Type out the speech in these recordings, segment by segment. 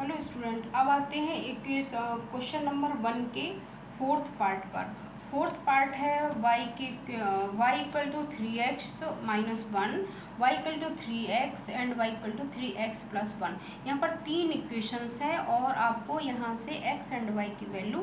Hello student, अब आते हैं एक क्वेश्चन नंबर 1 के फोर्थ पार्ट पर। फोर्थ पार्ट है y equal to 3x minus 1, y equal to 3x and y equal to 3x plus 1। यहाँ पर 3 इक्वेशंस हैं और आपको यहाँ से x एंड y की वैल्यू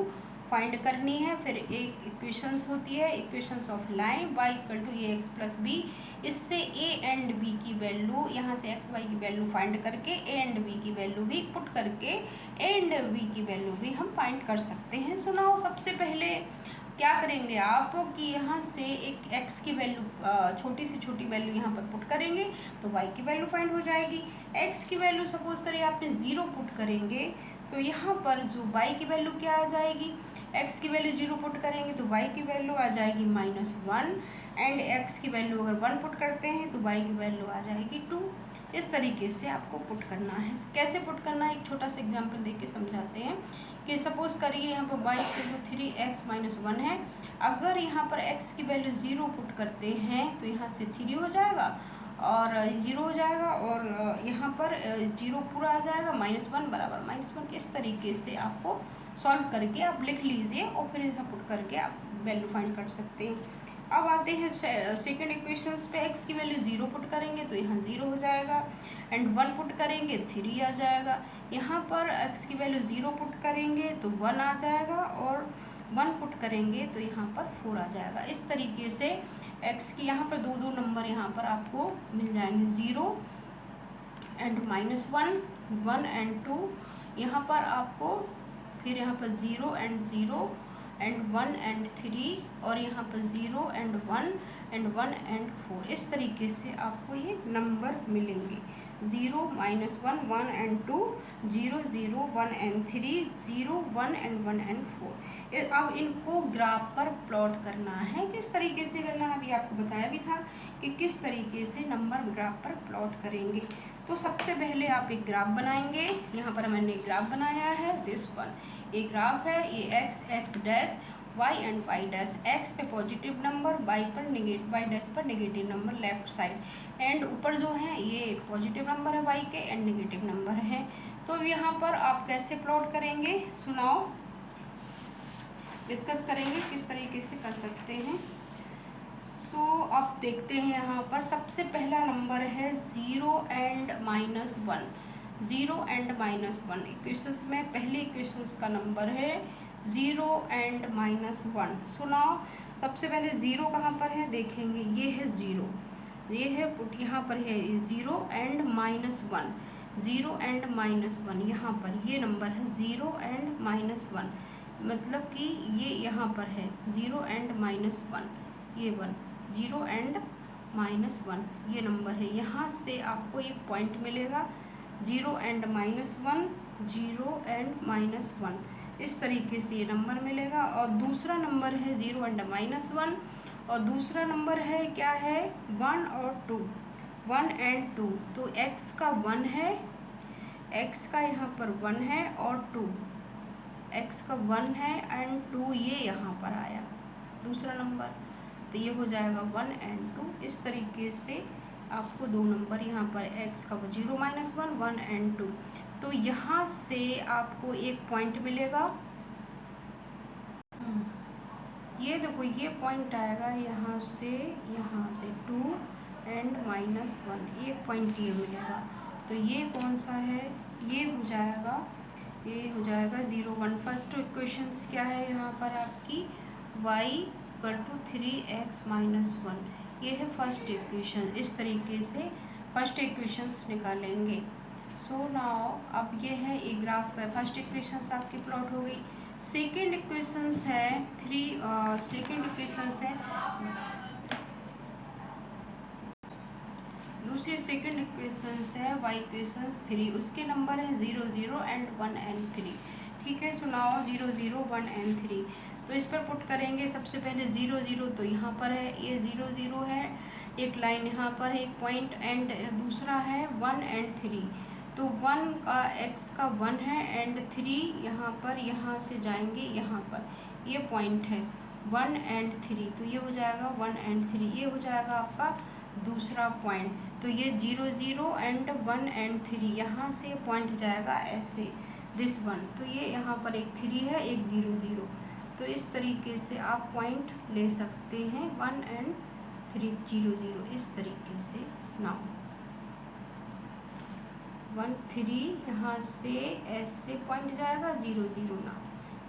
फाइंड करनी है। फिर एक इक्वेशंस होती है equations of line y equal to A X plus B. इससे a एंड b की वैल्यू, यहाँ से x y की वैल्यू फाइंड करके a एंड b की वैल्यू भी पुट करके a एंड b की वैल्यू भी हम फाइंड कर सकते हैं। सुनाओ, सबसे पहले क्या करेंगे आप कि यहाँ से एक x की वैल्यू, छोटी से छोटी वैल्यू यहाँ पर पुट करेंगे तो y की वैल्यू फाइंड हो जाएगी। x की वैल्यू सपोज करिए आपने 0 पुट करेंगे तो यहाँ पर जो y की वैल्यू क्या आ जाएगी, x की वैल्यू 0 पुट करेंगे तो y की वैल्यू आ जाएगी -1 एंड x की वैल्यू अगर 1 पुट करते हैं तो y की वैल्यू आ जाएगी 2। इस तरीके से आपको पुट करना है। कैसे पुट करना है, एक छोटा सा एग्जांपल देख के समझाते हैं कि सपोज करिए यहाँ पर y equal to 3x minus 1 है। अगर यहाँ पर x की वैल्यू 0 पुट करते हैं तो यहाँ से 3 हो जाएगा और 0 हो जाएगा और यहाँ पर 0 पूरा आ जाएगा, -1 बराबर -1। इस तरीके से आपको सॉल्व करके आप लिख लीजिए और फिर ऐसा पुट करके आप वैल्यू फाइंड कर सकते हैं। अब आते हैं सेकंड इक्वेशंस पे। x की वैल्यू 0 पुट करेंगे तो यहाँ 0 हो जाएगा एंड 1 पुट करेंगे 3 आ जाएगा। यहाँ पर x की वैल्यू 0 पुट करेंगे तो 1 आ जाएगा और 1 पुट करेंगे तो यहाँ पर 4 आ जाएगा। इस तरीके से x की यहाँ पर दो नंबर यहाँ पर आपको मिल जाएंगे, 0 एंड -1, 1 एंड 2। यहाँ पर आपको फिर यहाँ पर 0 एंड 0 एंड 1 एंड 3 और यहाँ पर 0 एंड 1 एंड 1 एंड 4। इस तरीके से आपको ये नंबर मिलेंगे, 0 -1 1 एंड 2, 0 0 1 एंड 3, 0 1 एंड 1 एंड 4। अब इनको ग्राफ पर प्लॉट करना है। किस तरीके से करना है अभी आपको बताया भी था कि किस तरीके से नंबर ग्राफ पर प्लॉट करेंगे। तो सबसे पहले आप एक ग्राफ बनाएंगे। यहाँ पर मैंने एक ग्राफ बनाया है, दिस वन एक ग्राफ है। ये x dash y and y dash, x पे पॉजिटिव नंबर, y डैश पर negative number left side and ऊपर जो है ये पॉजिटिव नंबर है y के एंड नेगेटिव नंबर है। तो यहाँ पर आप कैसे प्लॉट करेंगे, सुनाओ, डिस्कस करेंगे किस तरीके से कर सकते हैं। अब देखते हैं यहाँ पर सबसे पहला नंबर है 0 एंड -1। 0 एंड -1 इक्वेशंस में पहले इक्वेशंस का नंबर है 0 एंड -1। सुनाओ, सबसे पहले 0 कहाँ पर है, देखेंगे ये है 0, ये है पुट, यहाँ पर है 0 एंड -1, 0 एंड -1। यहाँ पर ये नंबर है 0 एंड -1, मतलब कि ये यहाँ पर है 0 एंड -1, ये 1, 0 एंड -1 ये नंबर है। यहाँ से आपको एक पॉइंट मिलेगा 0 एंड -1, 0 एंड -1। इस तरीके से ये नंबर मिलेगा। और दूसरा नंबर है 0 एंड -1 और दूसरा नंबर है क्या है, 1 और 2, 1 एंड 2। तो x का 1 है, x का यहाँ पर 1 है और 2, x का 1 है एंड 2 ये यहाँ पर आया दूसरा नंबर, तो ये हो जाएगा 1 एंड 2। इस तरीके से आपको दो नंबर यहाँ पर x का 0 -1, 1 एंड 2। तो यहाँ से आपको एक पॉइंट मिलेगा, ये देखो ये पॉइंट आएगा यहाँ से 2 एंड -1, एक पॉइंट ये मिलेगा। तो ये कौन सा है, ये हो जाएगा 0 1। फर्स्ट इक्वेशन क्या है यहाँ पर आपकी, y इक्वल टू 3x -1, ये है फर्स्ट इक्वेशन। इस तरीके से फर्स्ट इक्वेशंस निकालेंगे। सो नाउ अब ये है एक ग्राफ पे फर्स्ट इक्वेशंस आपकी प्लॉट हो गई। सेकेंड इक्वेशंस है दूसरी सेकेंड इक्वेशंस है y इक्वेशंस 3, उसके नंबर है 0 0 एंड 1 एंड 3। ठीक है, सुनाओ 0 0 1 एंड 3। तो इस पर पुट करेंगे सबसे पहले 0 0, तो यहाँ पर है ये 0 0 है, एक लाइन यहाँ पर है, एक पॉइंट एंड दूसरा है 1 एंड 3। तो 1 का x का 1 है एंड 3 यहाँ पर, यहाँ से जाएंगे यहाँ पर ये पॉइंट है 1 एंड 3, तो ये हो जाएगा 1 एंड 3, ये हो जाएगा आपका दूसरा पॉइंट, तो ये 0 0 एंड 1 एंड 3, यहाँ से पॉइंट जाएगा ऐसे दिस वन, तो ये यहाँ पर एक 3 है एक 0 0, तो इस तरीके से आप पॉइंट ले सकते हैं 1 एंड 3 0 0 इस तरीके से। नाउ 1 3 यहाँ से ऐसे पॉइंट जाएगा 0 0 ना,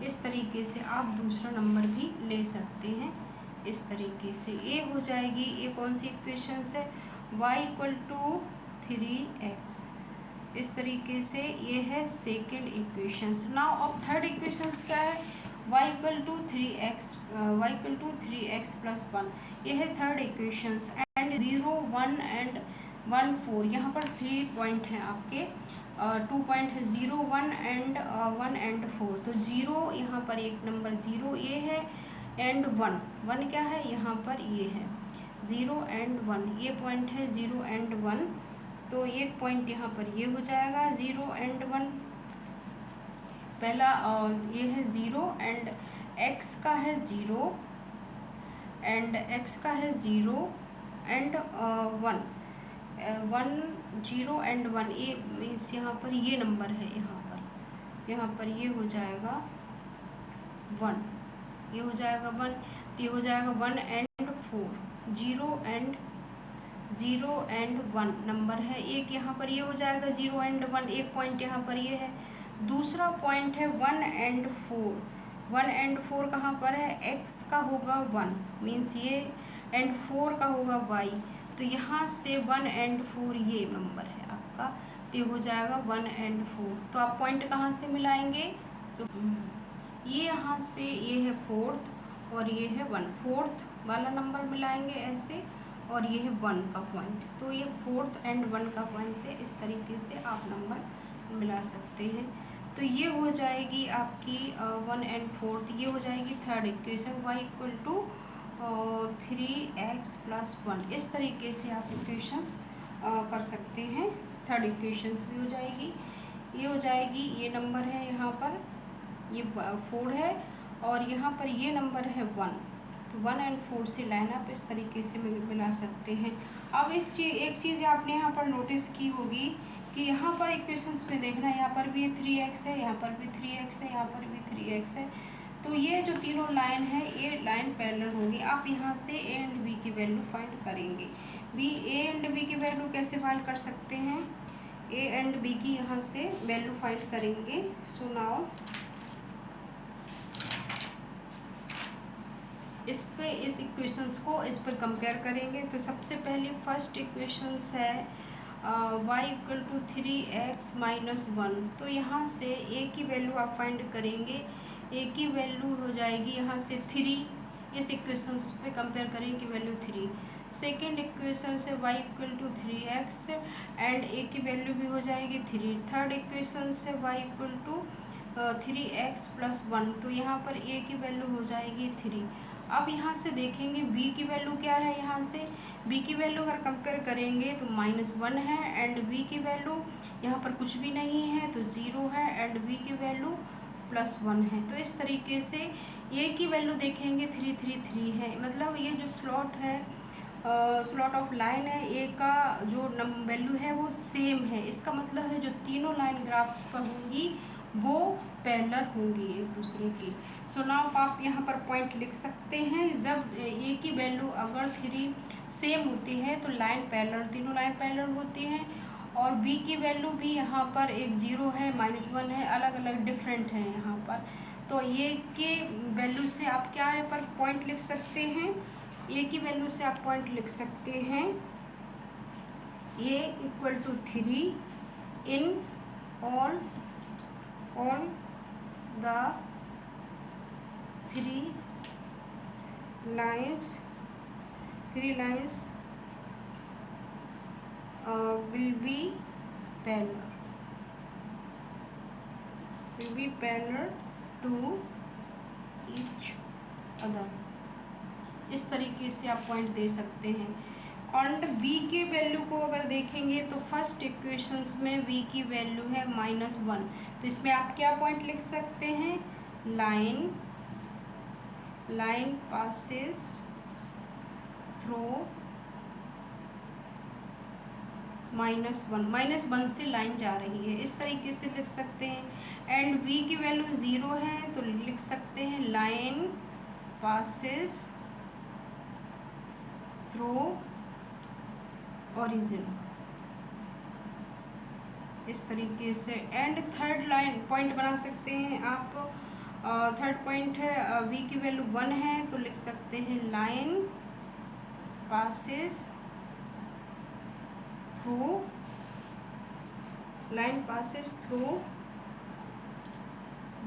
इस तरीके से आप दूसरा नंबर भी ले सकते हैं इस तरीके से। ये हो जाएगी, ये कौन सी इक्वेशन है, y इक्वल टू 3x, इस तरीके से ये है सेकेंड इक्वेशंस। नाउ अब थर्ड इक्वेशंस क्या है, y equal to 3x plus 1, ये है थर्ड इक्वेशंस। एंड 0 1 एंड 1 4, यहाँ पर 3 पॉइंट हैं आपके, 2 पॉइंट है 0 1 एंड 1 एंड 4, तो 0 यहाँ पर एक नंबर 0 ये है, एंड 1 1 क्या है यहाँ पर ये है 0 एंड 1, ये पॉइंट है 0 एंड 1, तो एक पॉइंट यहाँ पर ये हो जाएगा 0 एंड 1 पहला, ये है 0 एंड x का है 0 एंड x का है 0 एंड 1 0 एंड 1, ये मीन्स यहाँ पर ये नंबर है, यहाँ पर ये हो जाएगा 1, ये हो जाएगा 1, तो ये हो जाएगा 1 एंड 4, 0 एंड 1 नंबर है एक, यहाँ पर ये हो जाएगा 0 एंड 1, एक पॉइंट यहाँ पर ये है। दूसरा पॉइंट है 1 एंड 4, 1 एंड 4 कहाँ पर है, x का होगा 1 मीन्स ये, एंड 4 का होगा y, तो यहाँ से 1 एंड 4 ये नंबर है आपका, तो ये हो जाएगा 1 एंड 4, तो आप पॉइंट कहाँ से मिलाएंगे, तो ये यहाँ से ये है 4th और ये है 1, 4th वाला नंबर मिलाएंगे ऐसे, और ये है 1 का पॉइंट, तो ये 4th एंड 1 का पॉइंट से इस तरीके से आप नंबर मिला सकते हैं। तो ये हो जाएगी आपकी 1 एंड 4th, ये हो जाएगी third equation, y equal to 3x plus 1, इस तरीके से आप इक्वेशंस कर सकते हैं। थर्ड इक्वेशंस भी हो जाएगी, ये हो जाएगी, ये नंबर है यहाँ पर ये 4 है, और यहाँ पर ये नंबर है 1, तो 1 एंड 4 से लाइन आप इस तरीके से मिला सकते हैं। अब एक चीज़ आपने यहाँ पर नोटिस की होगी कि यहाँ पर इक्वेशंस पे देखना, यहाँ पर भी 3x है, यहाँ पर भी 3x है, यहाँ पर भी 3x है, तो ये जो तीनों लाइन है ये लाइन पैरेलल होगी। आप यहाँ से a एंड b की वैल्यू फाइंड करेंगे। a एंड b की वैल्यू कैसे फाइंड कर सकते हैं, a एंड b की यहाँ से वैल्यू फाइंड करेंगे। सो नाउ इस इक्वेशंस को इस पर कंपेयर करेंगे। तो सबसे पहले फर्स्ट इक्वेशंस है y equal to 3x minus 1, तो यहाँ से a की वैल्यू आप फाइंड करेंगे, a की वैल्यू हो जाएगी यहाँ से 3, इस इक्वेशंस पे कंपेयर करेंगे वैल्यू 3। सेकेंड इक्वेशन से y equal to 3x and a की वैल्यू भी हो जाएगी 3। थर्ड इक्वेशन से y equal to 3x plus 1, तो यहाँ पर a की वैल्यू हो जाएगी 3। अब यहाँ से देखेंगे b की वैल्यू क्या है, यहाँ से b की वैल्यू अगर कंपेयर करेंगे तो -1 है, एंड b की वैल्यू यहाँ पर कुछ भी नहीं है तो 0 है, एंड b की वैल्यू +1 है। तो इस तरीके से a की वैल्यू देखेंगे 3 3 3 है, मतलब ये जो स्लॉट है स्लॉट ऑफ लाइन है a का जो वैल्यू है वो सेम है, इसका मतलब है जो तीनों लाइन ग्राफ पर होंगी वो पैरेलल होंगी एक दूसरे की। सो नाउ आप यहाँ पर पॉइंट लिख सकते हैं, जब a की वैल्यू अगर 3 सेम होती है तो लाइन पैरेलल, तीनों लाइन पैरेलल होती हैं, और b की वैल्यू भी यहाँ पर एक 0 है -1 है, अलग अलग डिफरेंट है यहाँ पर। तो ये के वैल्यू से आप क्या है पर पॉइंट लिख सकते हैं, a की वैल्यू से आप पॉइंट लिख सकते हैं a equal to 3 in all the 3 lines will be parallel to each other, इस तरीके से आप पॉइंट दे सकते हैं। और b के वैल्यू को अगर देखेंगे तो फर्स्ट इक्वेशंस में v की वैल्यू है -1, तो इसमें आप क्या पॉइंट लिख सकते हैं, लाइन passes through -1 से लाइन जा रही है, इस तरीके से लिख सकते हैं। एंड v की वैल्यू 0 है तो लिख सकते हैं लाइन पासिस थ्रू ओरिजिन, इस तरीके से। एंड थर्ड लाइन पॉइंट बना सकते हैं आप। थर्ड पॉइंट है v की वैल्यू 1 है तो लिख सकते हैं लाइन पासिस थ्रू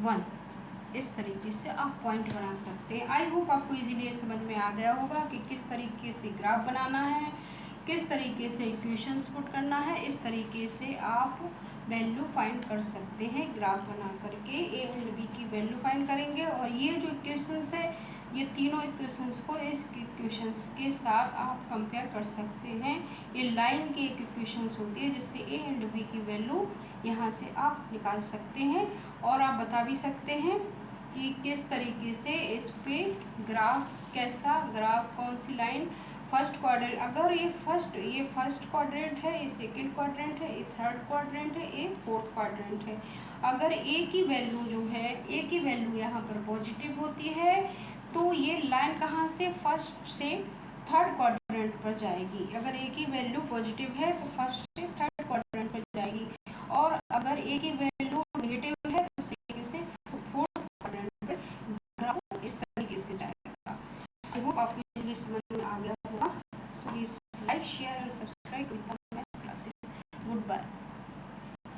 1, इस तरीके से आप पॉइंट बना सकते हैं। आई होप आपको इजीली ये समझ में आ गया होगा कि किस तरीके से ग्राफ बनाना है, किस तरीके से इक्वेशंस पुट करना है। इस तरीके से आप वैल्यू फाइंड कर सकते हैं। ग्राफ बना करके ए एंड बी की वैल्यू फाइंड करेंगे, और ये जो इक्वेशंस है, ये तीनों इक्वेशंस को इस इक्वेशंस के साथ आप कंपेयर कर सकते हैं। ये लाइन की एक इक्वेशंस होती है जिससे ए एंड बी की वैल्यू यहाँ से आप निकाल सकते हैं, और आप बता भी सकते हैं कि किस तरीके से इस पे ग्राफ, कैसा ग्राफ, कौन सी लाइन फर्स्ट क्वाड्रेंट, अगर ये फर्स्ट क्वाड्रेंट है, ये सेकंड क्वाड्रेंट है, ये थर्ड क्वाड्रेंट है, ये फोर्थ क्वाड्रेंट है। अगर ए की वैल्यू जो है, ए की वैल्यू यहाँ पर पॉजिटिव होती है तो ये लाइन कहाँ से, फर्स्ट से थर्ड क्वाड्रेंट पर जाएगी। अगर ए की वैल्यू पॉजिटिव है तो फर्स्ट से थर्ड क्वाड्रेंट पर जाएगी, और अगर ए की वैल्यू नेगेटिव है तो सेकंड से फोर्थ क्वाड्रेंट पर ग्राफ इस तरीके से जाएगा। आई होप आपको समझ में आ गया होगा। So please like, share and subscribe.